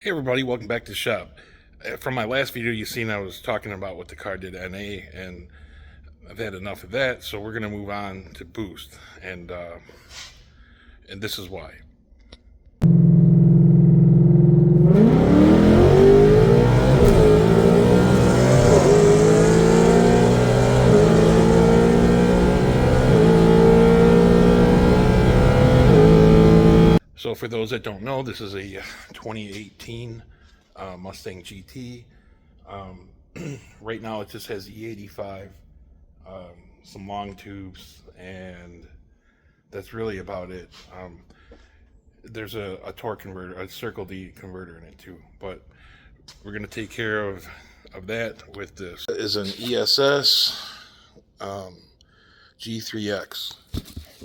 Hey everybody, welcome back to the shop. From my last video, you seen I was talking about what the car did to NA, and I've had enough of that, so we're gonna move on to boost, and this is why. So for those that don't know, this is a 2018 Mustang GT. Right now it just has E85, some long tubes, and that's really about it. There's a torque converter, a Circle D converter in it too, but we're going to take care of that with this. It is an ESS G3X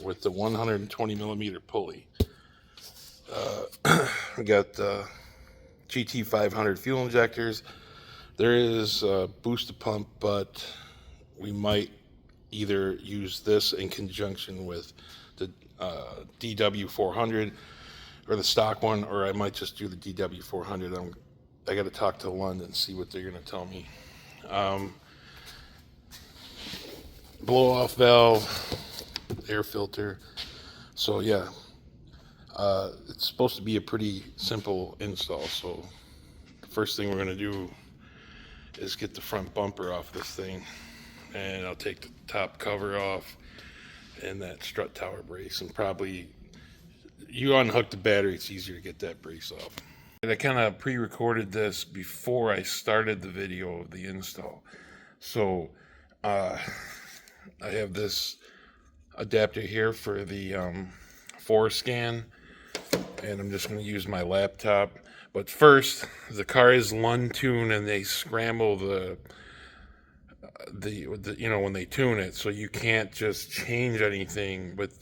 with the 120 millimeter pulley. We got GT500 fuel injectors. There is a booster pump, but we might either use this in conjunction with the DW400 or the stock one, or I might just do the DW400. I got to talk to London and see what they're going to tell me. Blow off valve, air filter. So yeah, it's supposed to be a pretty simple install. So the first thing we're going to do is get the front bumper off this thing, and I'll take the top cover off and that strut tower brace, and probably you unhook the battery, it's easier to get that brace off. And I kind of pre-recorded this before I started the video of the install. So I have this adapter here for the 4Scan, and I'm just going to use my laptop. But first, the car is Lund tuned, and they scramble the you know, when they tune it, so you can't just change anything with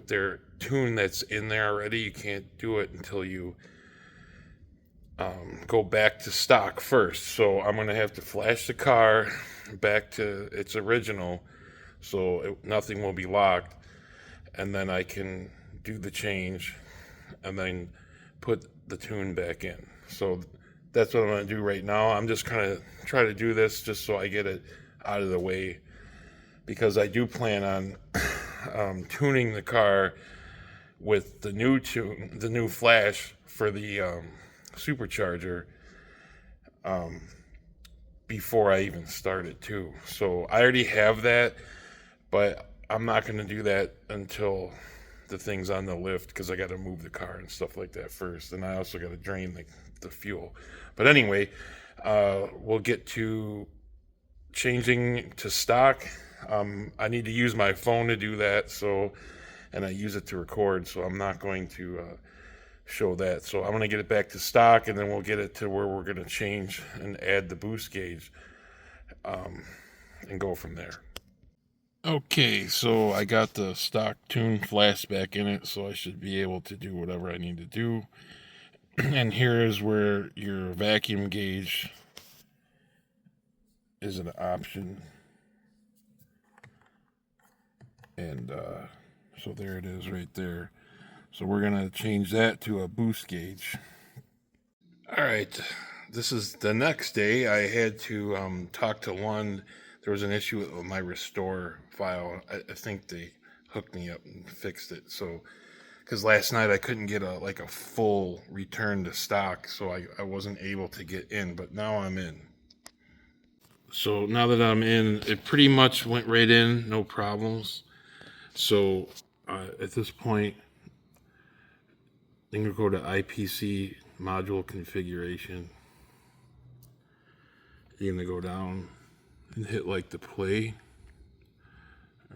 their tune that's in there already. You can't do it until you go back to stock first. So I'm gonna have to flash the car back to its original, so nothing will be locked, and then I can do the change and then put the tune back in. So that's what I'm going to do right now. I'm just kind of try to do this just so I get it out of the way, because I do plan on tuning the car with the new flash for the Supercharger before I even start it too. So I already have that, but I'm not going to do that until the thing's on the lift, because I got to move the car and stuff like that first, and I also got to drain the fuel. But anyway, we'll get to changing to stock. I need to use my phone to do that, and I use it to record, so I'm not going to show that. So I'm going to get it back to stock, and then we'll get it to where we're going to change and add the boost gauge, and go from there. Okay, so I got the stock tune flash back in it, so I should be able to do whatever I need to do. And here is where your vacuum gauge is an option. And so there it is right there. So we're going to change that to a boost gauge. All right, this is the next day. I had to talk to Lund. There was an issue with my restore file. I think they hooked me up and fixed it. So, because last night I couldn't get a full return to stock, so I wasn't able to get in, but now I'm in. So now that I'm in, it pretty much went right in, no problems. So at this point, I'm going to go to IPC module configuration. You're going to go down and hit like the play.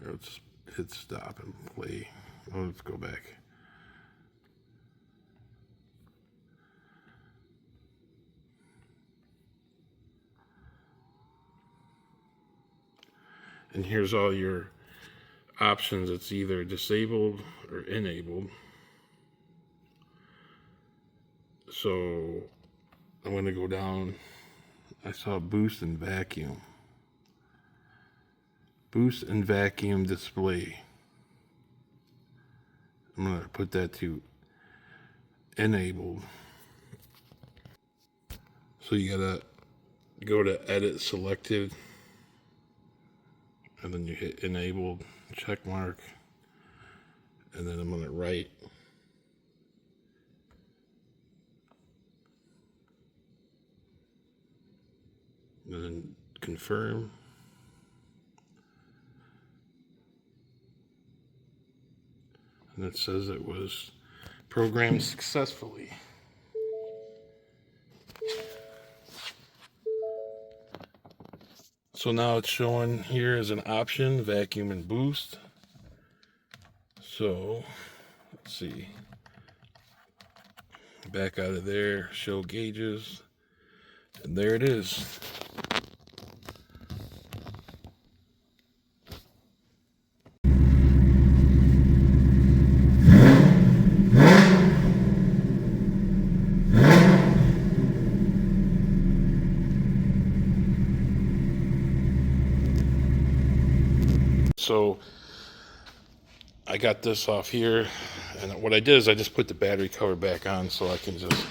Let's hit stop and play. Oh, let's go back. And here's all your options. It's either disabled or enabled. So I'm going to go down. I saw boost and vacuum. Boost and vacuum display. I'm going to put that to enabled. So you gotta go to edit selected, and then you hit enabled, check mark, and then I'm gonna write. And then confirm. And it says it was programmed successfully. So now it's showing here as an option, vacuum and boost. So let's see. Back out of there, show gauges, and there it is. So I got this off here, and what I did is I just put the battery cover back on so I can just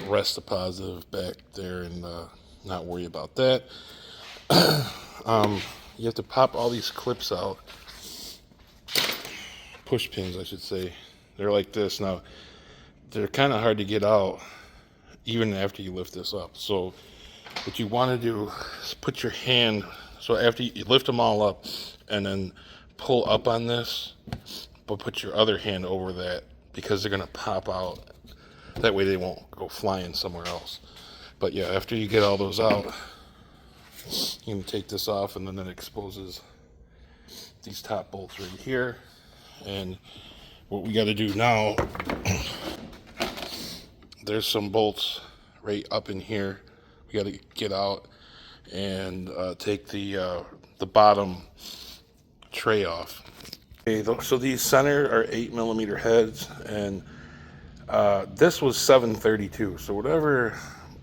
rest the positive back there and not worry about that. You have to pop all these clips out, push pins I should say. They're like this. Now they're kind of hard to get out even after you lift this up. So what you want to do is put your hand, so after you lift them all up and then pull up on this, but put your other hand over that, because they're going to pop out. That way they won't go flying somewhere else. But yeah, after you get all those out, you can take this off, and then it exposes these top bolts right here. And what we got to do now, there's some bolts right up in here. We got to get out and take the bottom tray off. Okay, so these center are 8mm heads, and this was 732. So whatever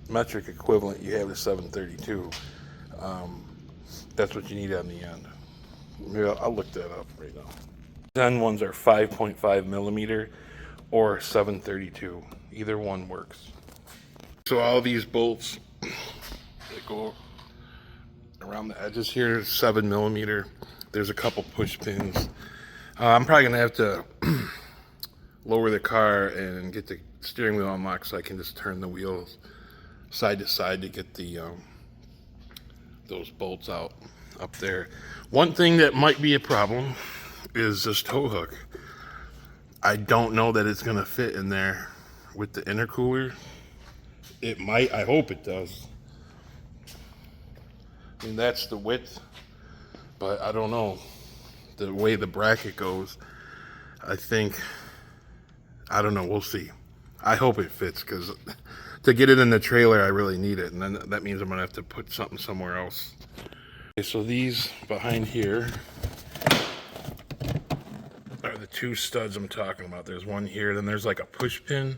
metric equivalent you have to 732, that's what you need on the end. Maybe I'll look that up right now. Then ones are 5.5mm or 732. Either one works. So all these bolts that go around the edges here, 7mm. There's a couple push pins. I'm probably gonna have to lower the car and get the steering wheel unlocked so I can just turn the wheels side to side to get the those bolts out up there. One thing that might be a problem is this tow hook. I don't know that it's gonna fit in there with the intercooler. It might, I hope it does. I mean, that's the width, but I don't know. The way the bracket goes, I think, I don't know, we'll see. I hope it fits, because to get it in the trailer, I really need it, and then that means I'm gonna have to put something somewhere else. Okay, so these behind here are the two studs I'm talking about. There's one here, then there's like a push pin,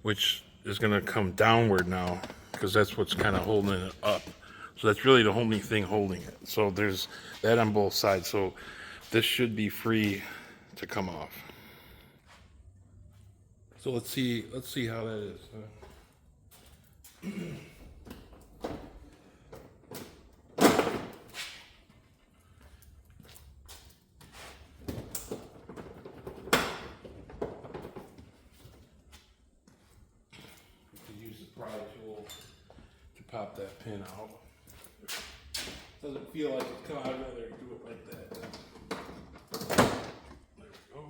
which is gonna come downward now, because that's what's kind of holding it up. So that's really the only thing holding it. So there's that on both sides. So this should be free to come off. So let's see how that is. Use the pry tool to pop that pin out. Doesn't feel like it's coming out. I'd rather do it like that. There we go.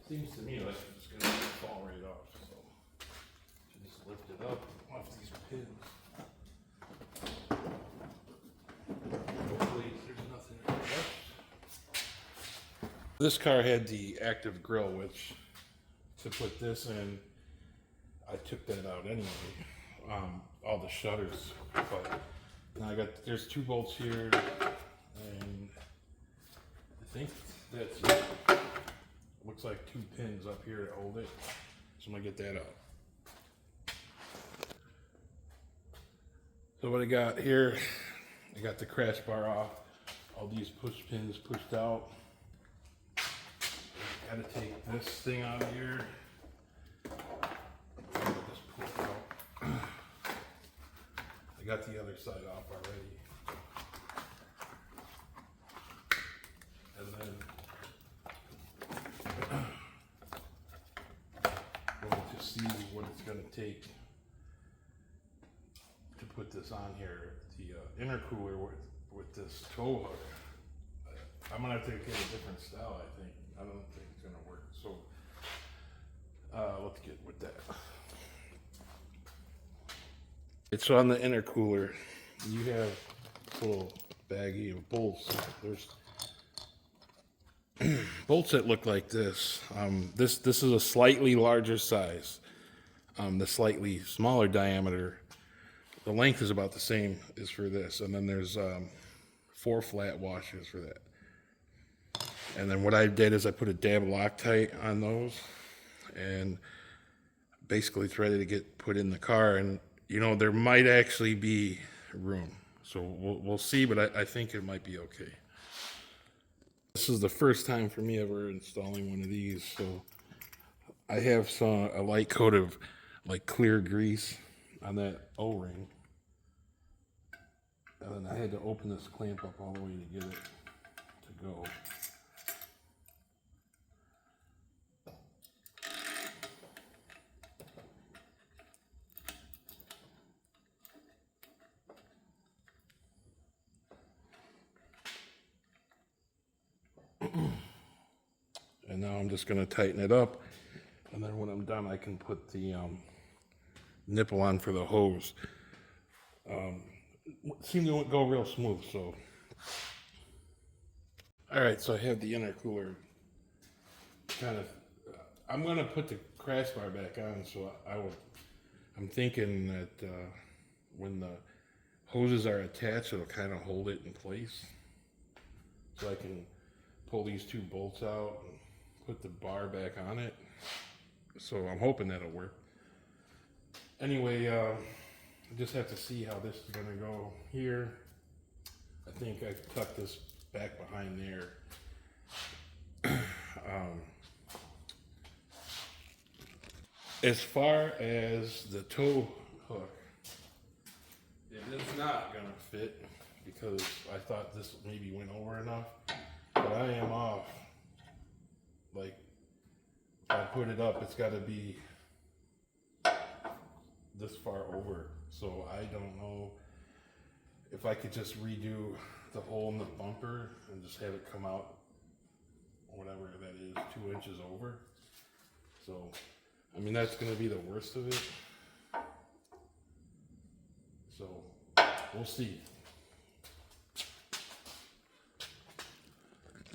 Seems to me like it's gonna fall right off. So just lift it up off these pins. Hopefully there's nothing left. This car had the active grill, which to put this in, I took that out anyway. All the shutters, but now there's two bolts here, and I think that's it. Looks like two pins up here to hold it, so I'm gonna get that out. So what I got here, I got the crash bar off, all these push pins pushed out. Gotta take this thing out of here. Just pull it out. I got the other side off already. And then we'll just see what it's going to take to put this on here. The intercooler with this tow hook. I'm going to have to get a different style, I think. I don't think it's going to work. So let's get with that. It's on the intercooler. You have a little baggie of bolts. There's bolts that look like this. This is a slightly larger size. The slightly smaller diameter. The length is about the same as for this. And then there's 4 flat washers for that. And then what I did is I put a dab of Loctite on those, and basically it's ready to get put in the car. And you know, there might actually be room, so we'll see, but I think it might be okay. This is the first time for me ever installing one of these, so I have a light coat of like clear grease on that O-ring, and then I had to open this clamp up all the way to get it to go. And now I'm just going to tighten it up, and then when I'm done I can put the nipple on for the hose. Seemed to go real smooth. So alright, so I have the intercooler kind of, I'm going to put the crash bar back on, so I'm thinking that when the hoses are attached it'll kind of hold it in place, so I can pull these 2 bolts out and put the bar back on it. So I'm hoping that'll work. Anyway, I just have to see how this is going to go here. I think I tucked this back behind there. As far as the tow hook, it is not going to fit because I thought this maybe went over enough. But I am off. Like, if I put it up, it's got to be this far over. So I don't know if I could just redo the hole in the bumper and just have it come out, whatever that is, 2 inches over. So, I mean, that's going to be the worst of it. So, we'll see.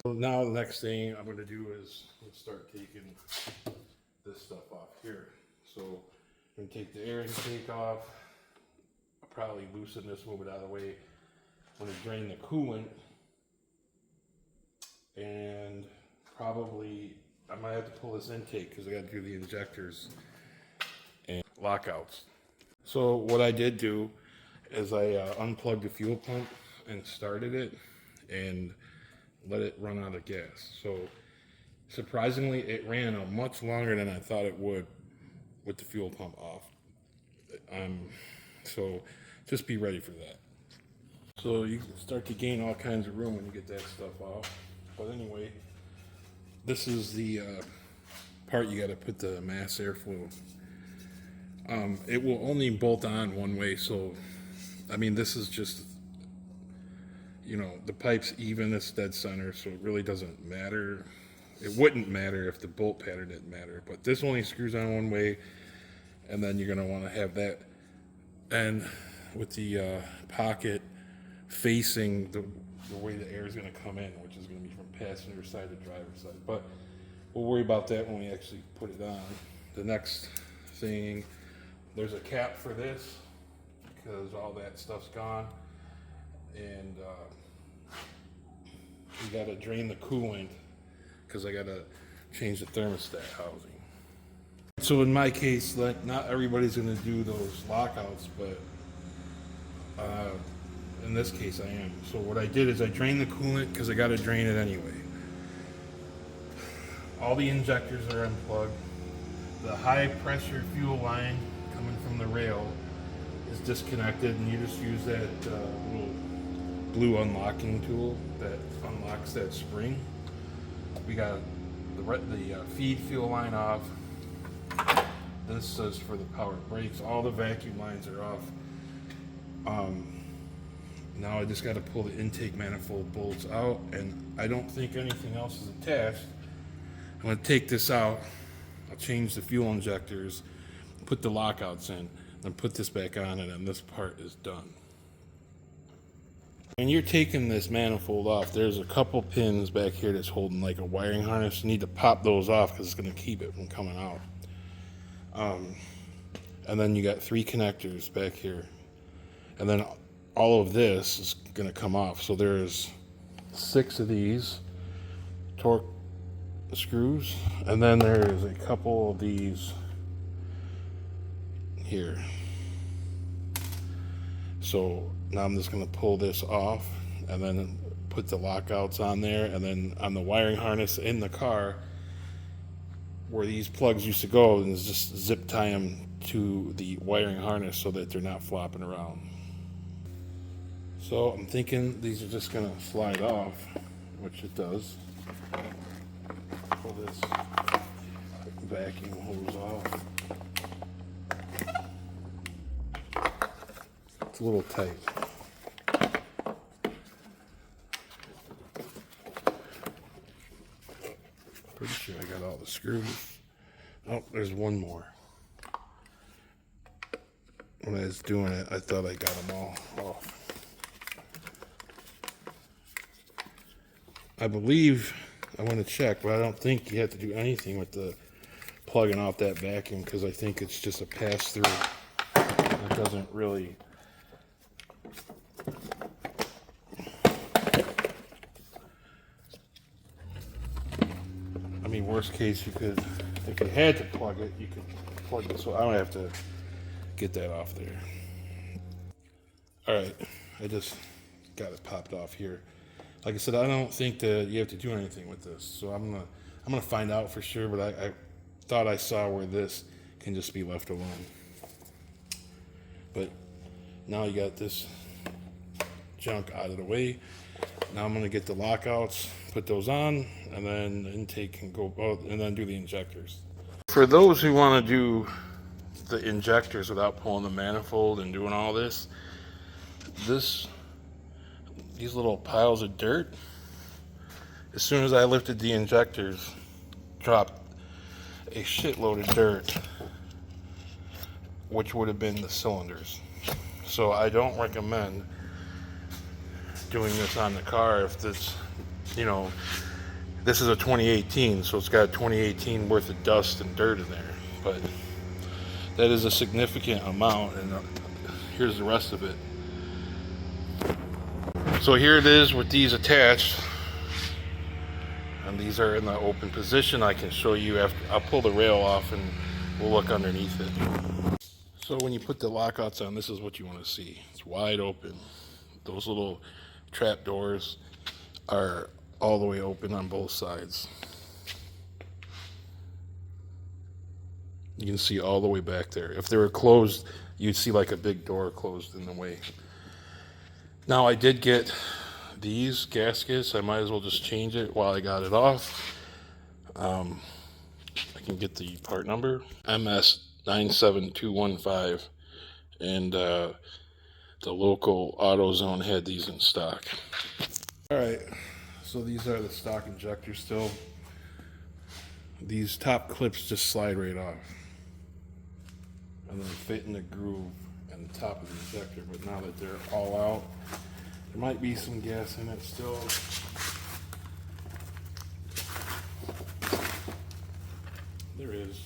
So now the next thing I'm going to do is start taking this stuff off here. So I'm going to take the air intake off. I'll probably loosen this, move it out of the way. I'm going to drain the coolant, and probably I might have to pull this intake because I got to do the injectors and lockouts. So what I did do is I unplugged the fuel pump and started it and let it run out of gas. So surprisingly, it ran much longer than I thought it would with the fuel pump off. So just be ready for that. So you can start to gain all kinds of room when you get that stuff off. But anyway, this is the part you got to put the mass airflow. It will only bolt on one way, so I mean, this is just, you know, the pipe's even, it's dead center, so it really doesn't matter. It wouldn't matter if the bolt pattern didn't matter, but this only screws on one way, and then you're going to want to have that end with the pocket facing the way the air is going to come in, which is going to be from passenger side to driver's side. But we'll worry about that when we actually put it on. The next thing, there's a cap for this because all that stuff's gone, and we got to drain the coolant because I got to change the thermostat housing. So in my case, like, not everybody's going to do those lockouts, but in this case I am. So what I did is I drained the coolant because I got to drain it anyway. All the injectors are unplugged. The high pressure fuel line coming from the rail is disconnected, and you just use that little blue unlocking tool that unlocks that spring. We got the feed fuel line off. This is for the power brakes. All the vacuum lines are off. Now I just got to pull the intake manifold bolts out, and I don't think anything else is attached. I'm going to take this out. I'll change the fuel injectors, put the lockouts in, then put this back on, and then this part is done. When you're taking this manifold off, there's a couple pins back here that's holding like a wiring harness. You need to pop those off because it's going to keep it from coming out. And then you got 3 connectors back here. And then all of this is going to come off. So there's 6 of these torque screws. And then there's a couple of these here. So now I'm just going to pull this off and then put the lockouts on there, and then on the wiring harness in the car where these plugs used to go, and just zip tie them to the wiring harness so that they're not flopping around. So I'm thinking these are just going to slide off, which it does. Pull this vacuum hose off. It's a little tight. Pretty sure I got all the screws. Oh, there's one more. When I was doing it, I thought I got them all off. I believe, I want to check, but I don't think you have to do anything with the plugging off that vacuum, because I think it's just a pass-through. It doesn't really... I mean, worst case, you could, if you had to plug it, you could plug it, so I don't have to get that off there. All right, I just got it popped off here. Like I said, I don't think that you have to do anything with this, so I'm gonna find out for sure. But I thought I saw where this can just be left alone. But now you got this junk out of the way. Now I'm gonna get the lockouts, put those on, and then the intake can go out, and then do the injectors. For those who want to do the injectors without pulling the manifold and doing all this, these little piles of dirt, as soon as I lifted the injectors, dropped a shitload of dirt, which would have been the cylinders. So I don't recommend doing this on the car if this, you know, this is a 2018, so it's got 2018 worth of dust and dirt in there. But that is a significant amount, and here's the rest of it. So here it is with these attached, and these are in the open position. I can show you after I'll pull the rail off and we'll look underneath it. So when you put the lockouts on, this is what you want to see. It's wide open. Those little trap doors are all the way open on both sides. You can see all the way back there. If they were closed, you'd see like a big door closed in the way. Now I did get these gaskets. I might as well just change it while I got it off. I can get the part number, MS97215, and the local AutoZone had these in stock. All right, so these are the stock injectors still. These top clips just slide right off and then fit in the groove and the top of the injector. But now that they're all out, there might be some gas in it still. There is.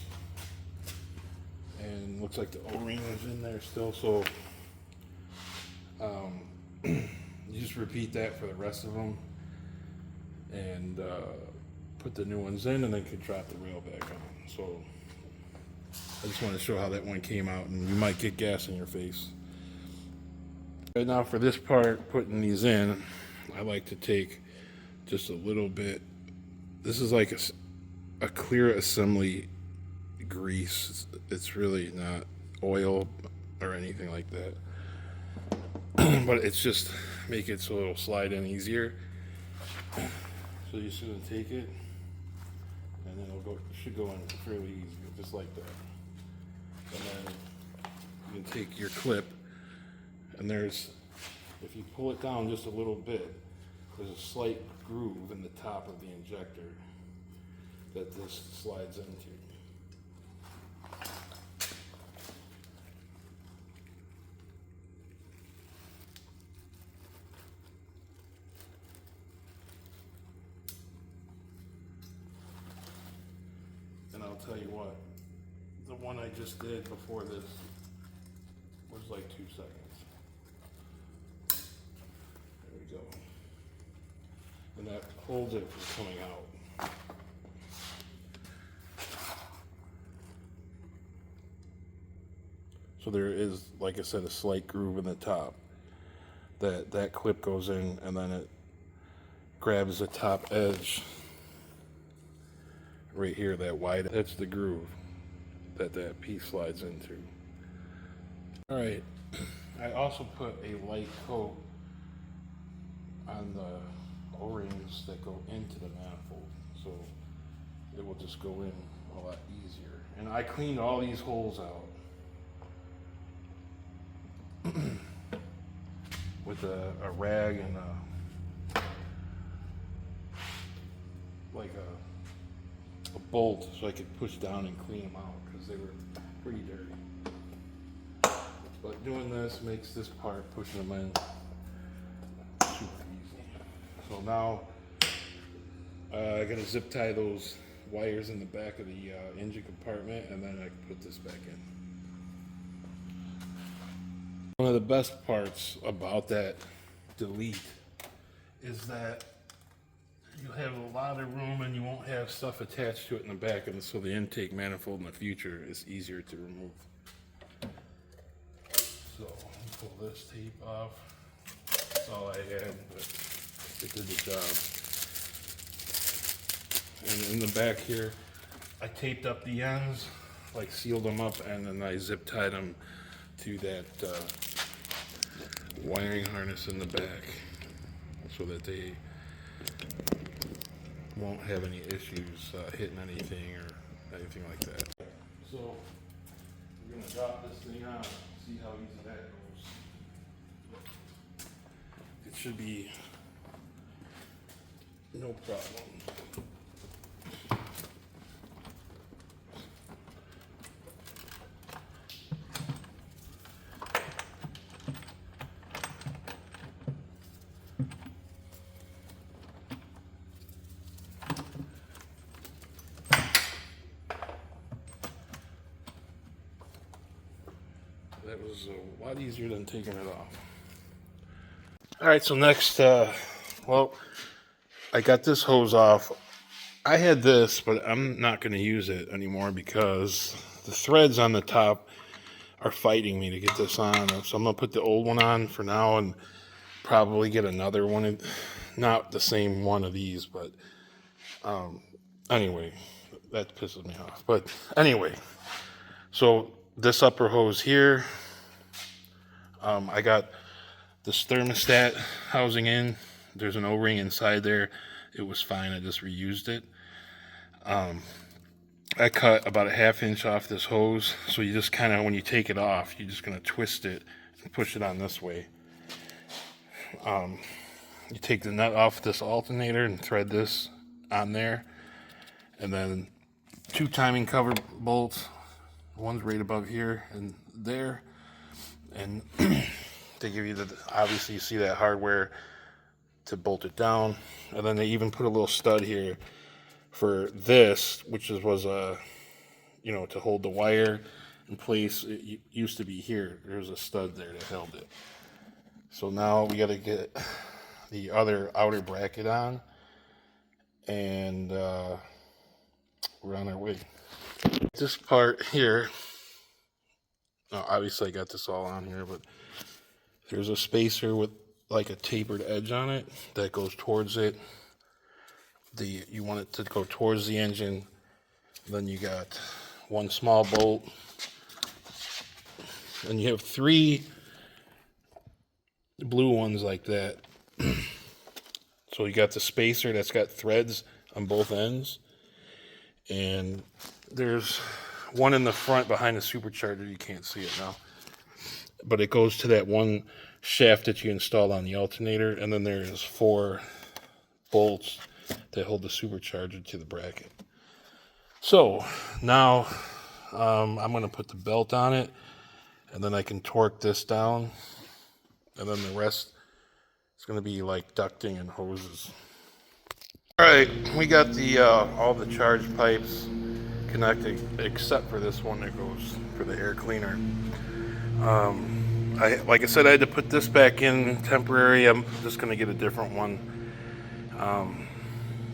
And looks like the O-ring is in there still, so you just repeat that for the rest of them, and put the new ones in, and then could drop the rail back on. So I just want to show how that one came out, and you might get gas in your face. Right now for this part, putting these in, I like to take just a little bit. This is like a clear assembly grease. It's really not oil or anything like that. but it's just make it so it'll slide in easier. So you're just gonna take it, and then it should go in fairly easy, just like that. And then you can take your clip, and if you pull it down just a little bit, there's a slight groove in the top of the injector that this slides into. And I'll tell you what, the one I just did before this was like 2 seconds. There we go. And that holds it from coming out. So there is, like I said, a slight groove in the top. That clip goes in, and then it grabs the top edge right here, that wide. That's the groove that piece slides into. All right, I also put a light coat on the O-rings that go into the manifold, so it will just go in a lot easier. And I cleaned all these holes out with a rag and a bolt, so I could push down and clean them out because they were pretty dirty. But doing this makes this part, pushing them in, super easy. So now I gotta zip tie those wires in the back of the engine compartment, and then I can put this back in. One of the best parts about that delete is that you have a lot of room and you won't have stuff attached to it in the back, and so the intake manifold in the future is easier to remove. So pull this tape off. That's all I had, but it did the job. And in the back here, I taped up the ends, like sealed them up, and then I zip tied them to that wiring harness in the back so that they won't have any issues hitting anything or anything like that. So we're going to drop this thing on, see how easy that goes. It should be no problem. That was a lot easier than taking it off. All right, so next, well, I got this hose off. I had this, but I'm not going to use it anymore because the threads on the top are fighting me to get this on. So I'm going to put the old one on for now and probably get another one. Not the same one of these, but anyway, that pisses me off. But anyway, so this upper hose here, I got this thermostat housing in. There's an O-ring inside there. It was fine. I just reused it. I cut about a 1/2 inch off this hose. So you just kind of, when you take it off, you're just going to twist it and push it on this way. You take the nut off this alternator and thread this on there. And then 2 timing cover bolts. One's right above here and there. And they give you obviously you see that hardware to bolt it down. And then they even put a little stud here for this, which was to hold the wire in place. It used to be here. There's a stud there that held it. So now we got to get the other outer bracket on, and we're on our way. This part here, now obviously I got this all on here, but there's a spacer with like a tapered edge on it that goes towards it. You want it to go towards the engine. Then you got 1 small bolt, and you have 3 blue ones like that. So you got the spacer that's got threads on both ends, and there's one in the front behind the supercharger. You can't see it now, but it goes to that one shaft that you install on the alternator, and then there's 4 bolts that hold the supercharger to the bracket. So now I'm going to put the belt on it, and then I can torque this down, and then the rest is going to be like ducting and hoses. All right, we got the all the charge pipes connected except for this one that goes for the air cleaner. Like I said, I had to put this back in temporary. I'm just going to get a different one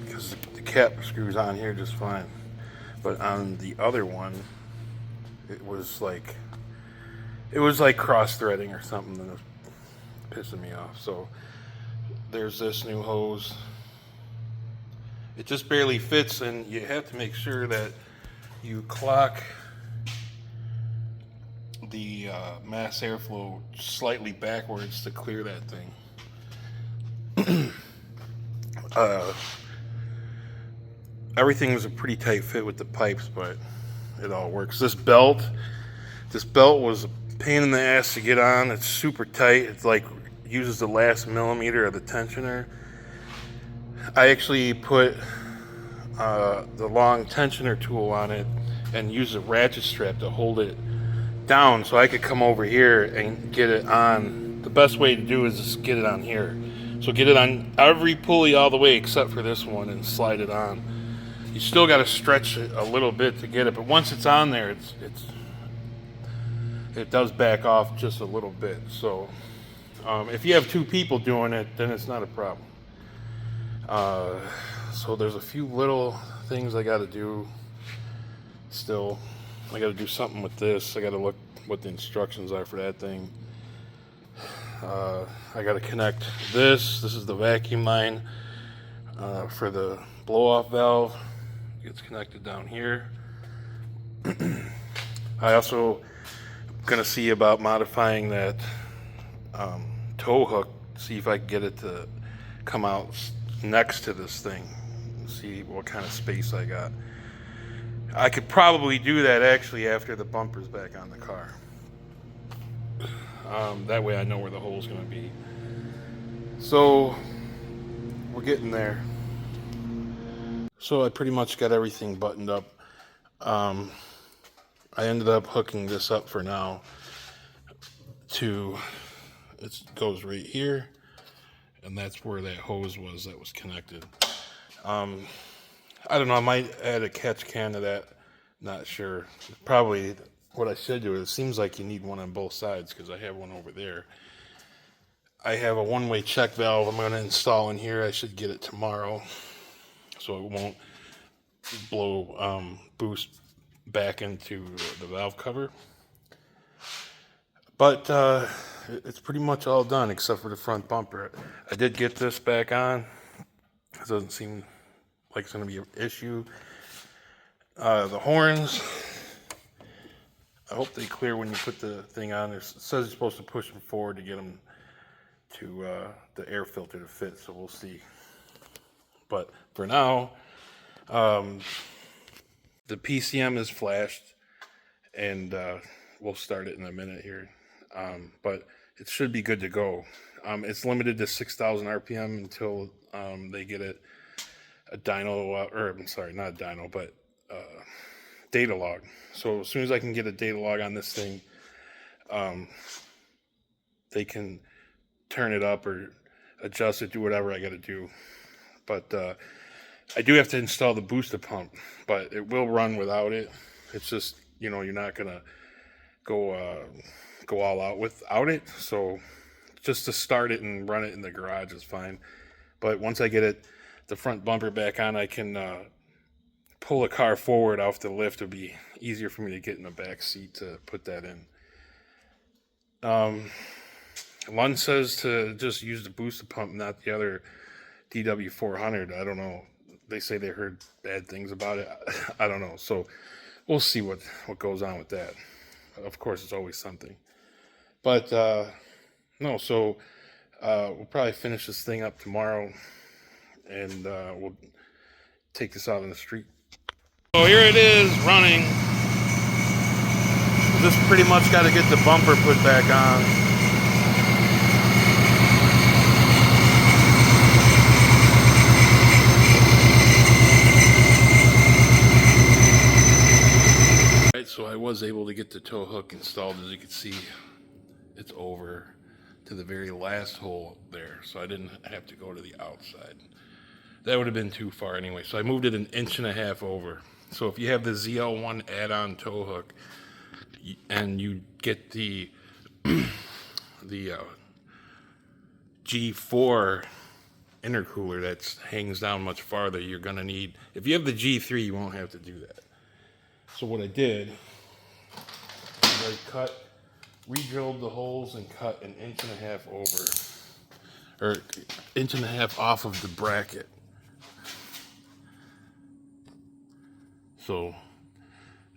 because the cap screws on here just fine. But on the other one, it was like cross-threading or something that was pissing me off. So there's this new hose. It just barely fits, and you have to make sure that you clock the mass airflow slightly backwards to clear that thing. Everything was a pretty tight fit with the pipes, but it all works. This belt was a pain in the ass to get on. It's super tight. It's like uses the last millimeter of the tensioner. I actually put the long tensioner tool on it and use a ratchet strap to hold it down so I could come over here and get it on. The best way to do is just get it on here. So get it on every pulley all the way except for this one and slide it on. You still got to stretch it a little bit to get it, but once it's on there, it does back off just a little bit. So if you have 2 people doing it, then it's not a problem. So there's a few little things I got to do still. I got to do something with this. I got to look what the instructions are for that thing. I got to connect this. This is the vacuum line for the blow-off valve. It's connected down here. I also going to see about modifying that tow hook, see if I can get it to come out next to this thing, see what kind of space I got. I could probably do that actually after the bumper's back on the car. That way I know where the hole's going to be. So we're getting there. So I pretty much got everything buttoned up. I ended up hooking this up for now to, it goes right here, and that's where that hose was that was connected. I don't know, I might add a catch can to that, not sure. Probably what I should do, it seems like you need one on both sides because I have one over there. I have a one-way check valve I'm going to install in here. I should get it tomorrow so it won't blow boost back into the valve cover. But it's pretty much all done except for the front bumper. I did get this back on. It doesn't seem like it's going to be an issue. The horns, I hope they clear when you put the thing on. It says you're supposed to push them forward to get them to the air filter to fit, so we'll see. But for now, the PCM is flashed, and we'll start it in a minute here. But it should be good to go. It's limited to 6,000 RPM until they get it a dyno, or I'm sorry, not a dyno, but data log. So as soon as I can get a data log on this thing, they can turn it up or adjust it, do whatever I got to do. But I do have to install the booster pump, but it will run without it. It's just, you know, you're not gonna go all out without it. So just to start it and run it in the garage is fine. But once I get it, the front bumper back on, I can pull a car forward off the lift. It'll be easier for me to get in the back seat to put that in. Lund says to just use the booster pump, not the other DW400. I don't know. They say they heard bad things about it. I don't know. So we'll see what goes on with that. Of course, it's always something. But no, so We'll probably finish this thing up tomorrow, and we'll take this out on the street. So here it is running. Just pretty much got to get the bumper put back on. Right, so I was able to get the tow hook installed. As you can see, it's over to the very last hole there, so I didn't have to go to the outside. That would have been too far anyway, so I moved it 1.5 inches over. So if you have the ZL1 add-on tow hook and you get the G4 intercooler that hangs down much farther, you're gonna need, if you have the G3, you won't have to do that. So what I did is I re-drilled the holes and cut 1.5 inches over, or 1.5 inches off of the bracket. So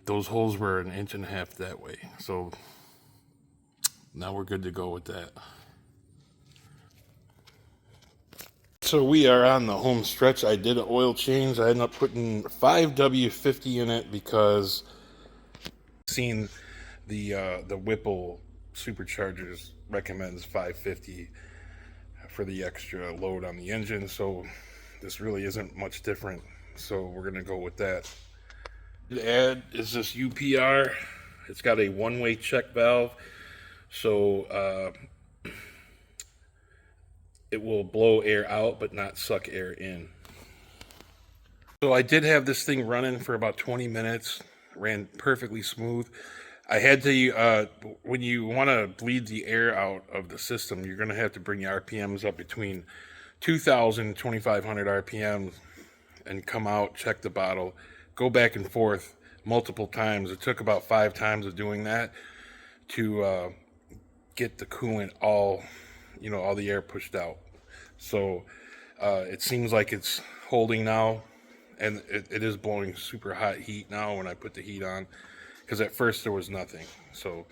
those holes were 1.5 inches that way. So now we're good to go with that. So we are on the home stretch. I did an oil change. I ended up putting 5W50 in it because seen the Whipple Superchargers recommends 550 for the extra load on the engine. So this really isn't much different. So we're gonna go with that. To add is this UPR. It's got a one-way check valve, so it will blow air out but not suck air in. So I did have this thing running for about 20 minutes, ran perfectly smooth. I had to, when you want to bleed the air out of the system, you're going to have to bring your RPMs up between 2,000 and 2,500 RPMs and come out, check the bottle, go back and forth multiple times. It took about 5 times of doing that to get the coolant all the air pushed out. So it seems like it's holding now, and it is blowing super hot heat now when I put the heat on, because at first there was nothing. So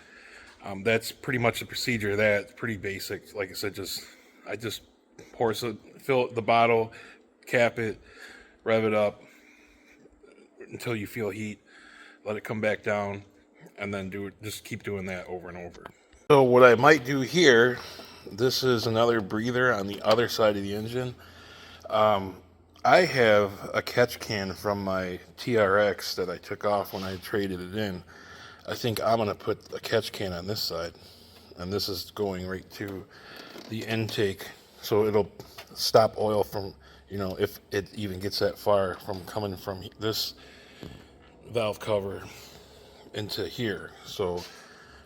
that's pretty much the procedure. That's pretty basic. Like I said, I just fill the bottle, cap it, rev it up until you feel heat, let it come back down, and then just keep doing that over and over. So what I might do here, this is another breather on the other side of the engine. I have a catch can from my TRX that I took off when I traded it in. I think I'm gonna put a catch can on this side, and this is going right to the intake, so it'll stop oil from, if it even gets that far, from coming from this valve cover into here. So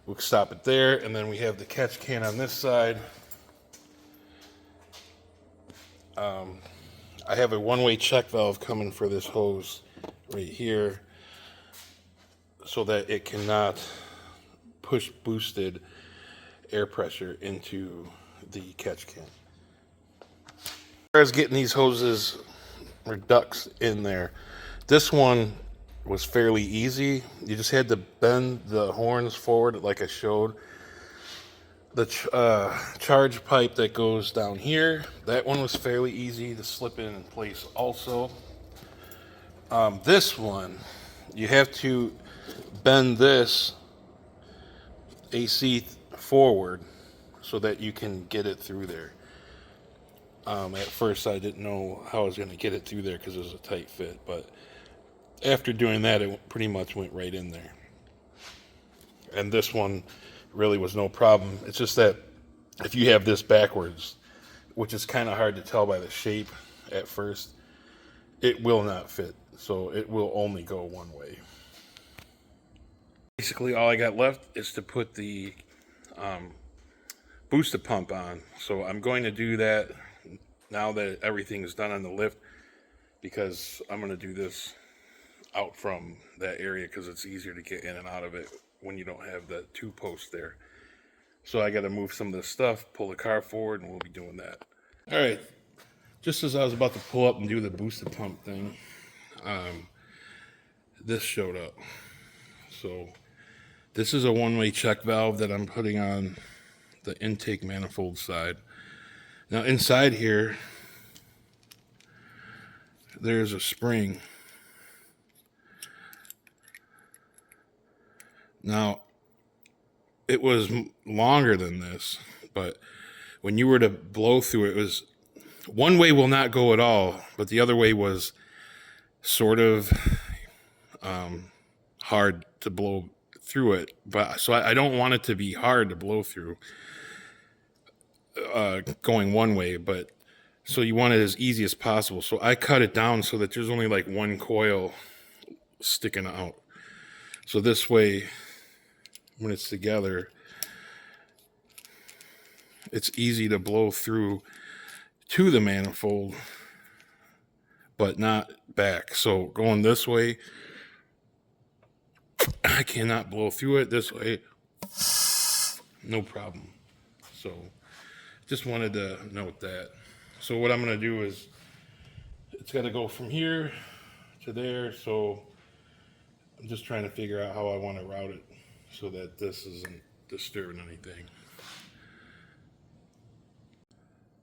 we'll stop it there, and then we have the catch can on this side. I have a one-way check valve coming for this hose right here, so that it cannot push boosted air pressure into the catch can. As far as getting these hoses or ducts in there, this one was fairly easy. You just had to bend the horns forward like I showed. The charge pipe that goes down here, that one was fairly easy to slip in place also. This one, you have to bend this AC forward so that you can get it through there. At first I didn't know how I was going to get it through there because it was a tight fit, but after doing that, it pretty much went right in there. And this one really was no problem. It's just that if you have this backwards, which is kind of hard to tell by the shape at first, it will not fit. So it will only go one way. Basically all I got left is to put the booster pump on. So I'm going to do that now that everything is done on the lift, because I'm going to do this out from that area because it's easier to get in and out of it when you don't have the 2 posts there. So I got to move some of this stuff, pull the car forward, and we'll be doing that. All right, just as I was about to pull up and do the booster pump thing, this showed up. So this is a one-way check valve that I'm putting on the intake manifold side. Now inside here, there's a spring. Now, it was longer than this, but when you were to blow through it, it was one way will not go at all, but the other way was sort of hard to blow through it. But so I don't want it to be hard to blow through going one way, but so you want it as easy as possible. So I cut it down so that there's only like one coil sticking out. So this way, when it's together, it's easy to blow through to the manifold, but not back. So going this way, I cannot blow through it. This way, no problem. So just wanted to note that. So what I'm going to do is, it's got to go from here to there. So I'm just trying to figure out how I want to route it so that this isn't disturbing anything.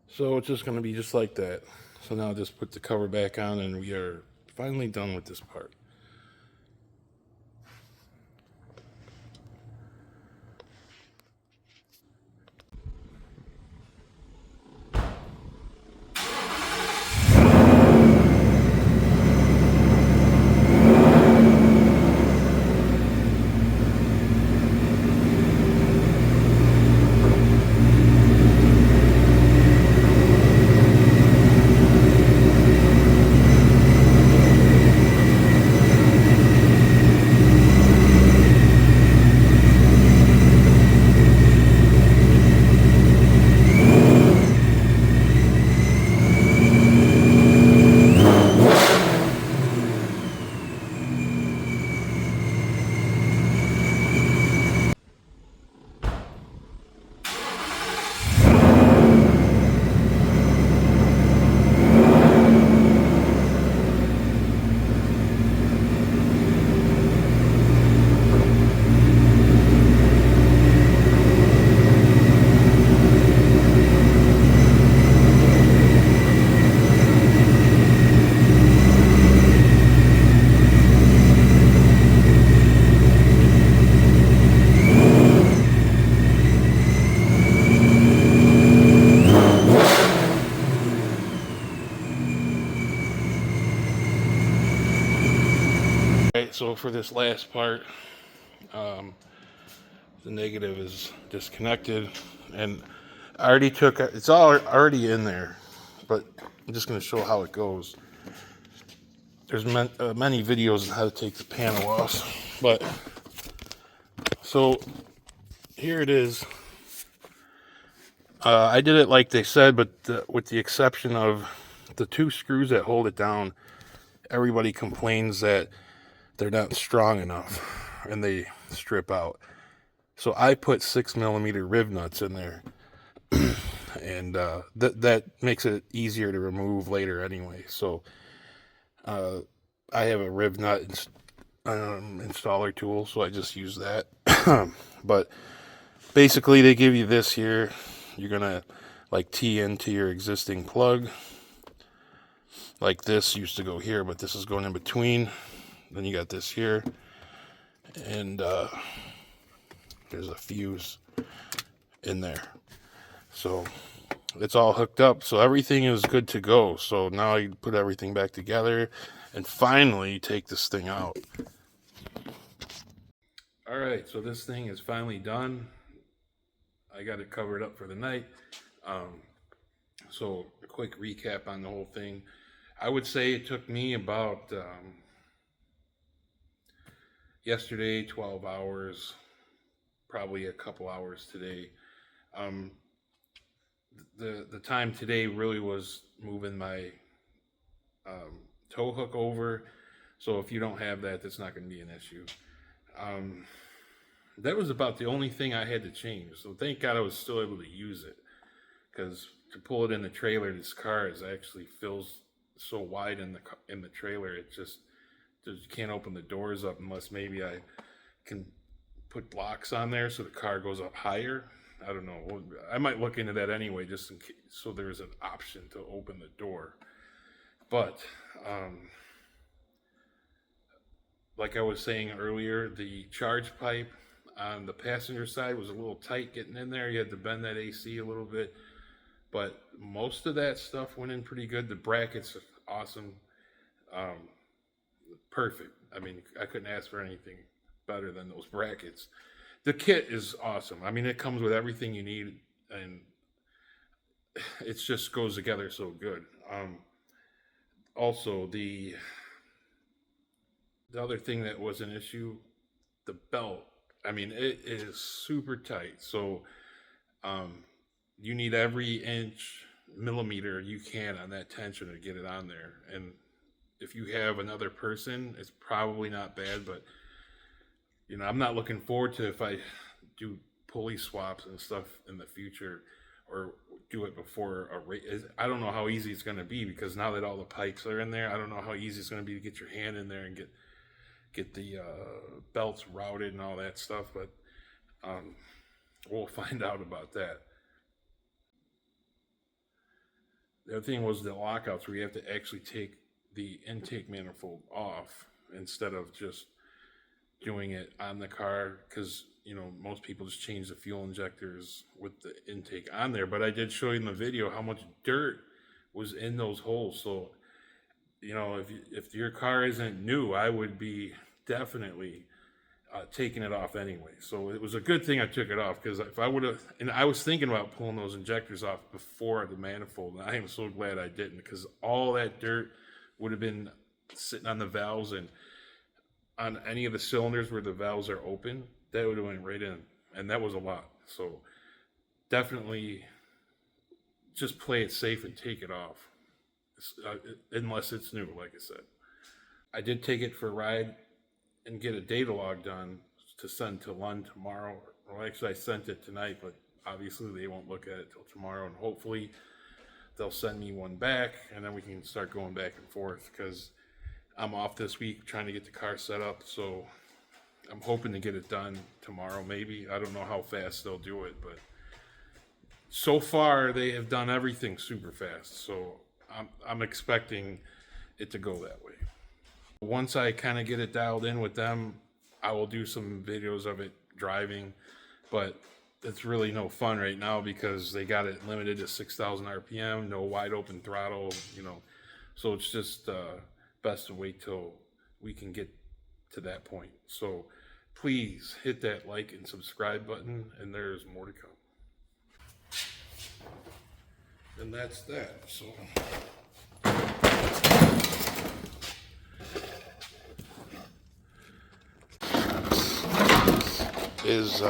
So it's just going to be just like that. So now I'll just put the cover back on and we are finally done with this part. So for this last part, the negative is disconnected, and I already took it's all already in there, but I'm just going to show how it goes. There's many videos on how to take the panel off, but so here it is. I did it like they said, but with the exception of the two screws that hold it down, everybody complains that they're not strong enough and they strip out. So I put 6mm riv nuts in there, and that makes it easier to remove later anyway. So I have a riv nut installer tool, so I just use that. But basically they give you this here. You're gonna like tee into your existing plug. Like this used to go here, but this is going in between. Then you got this here, and there's a fuse in there. So it's all hooked up, so everything is good to go. So now you put everything back together and finally take this thing out. All right, so this thing is finally done. I got it covered up for the night. So a quick recap on the whole thing. I would say it took me about yesterday 12 hours, probably a couple hours today. The time today really was moving my tow hook over. So if you don't have that, that's not going to be an issue. That was about the only thing I had to change. So thank God I was still able to use it, because to pull it in the trailer, this car is actually fills so wide in the trailer. It just you can't open the doors up unless maybe I can put blocks on there so the car goes up higher. I don't know. I might look into that anyway, just in case, so there's an option to open the door. But like I was saying earlier, the charge pipe on the passenger side was a little tight getting in there. You had to bend that AC a little bit, but most of that stuff went in pretty good. The brackets are awesome. Perfect. I mean, I couldn't ask for anything better than those brackets. The kit is awesome. I mean, it comes with everything you need, and it just goes together so good. Also, the other thing that was an issue, the belt. I mean, it is super tight. So you need every inch, millimeter you can on that tension to get it on there. And if you have another person, it's probably not bad, but you know, I'm not looking forward to if I do pulley swaps and stuff in the future, or do it before a race. I don't know how easy it's going to be, because now that all the pipes are in there, I don't know how easy it's going to be to get your hand in there and get the belts routed and all that stuff, but we'll find out about that. The other thing was the lockouts, where you have to actually take the intake manifold off instead of just doing it on the car, because you know, most people just change the fuel injectors with the intake on there. But I did show you in the video how much dirt was in those holes. So you know, if your car isn't new, I would be definitely taking it off anyway. So it was a good thing I took it off, because if I would have, and I was thinking about pulling those injectors off before the manifold, and I am so glad I didn't, because all that dirt would have been sitting on the valves and on any of the cylinders where the valves are open. That would have went right in, and that was a lot. So definitely just play it safe and take it off, unless it's new, like I said. I did take it for a ride and get a data log done to send to Lund tomorrow. Well, actually, I sent it tonight, but obviously they won't look at it till tomorrow, and hopefully they'll send me one back, and then we can start going back and forth, because I'm off this week trying to get the car set up. So I'm hoping to get it done tomorrow, maybe. I don't know how fast they'll do it, but so far they have done everything super fast. So I'm expecting it to go that way. Once I kind of get it dialed in with them, I will do some videos of it driving, but it's really no fun right now, because they got it limited to 6,000 RPM, no wide open throttle, you know. So it's just best to wait till we can get to that point. So please hit that like and subscribe button, and there's more to come. And that's that. So is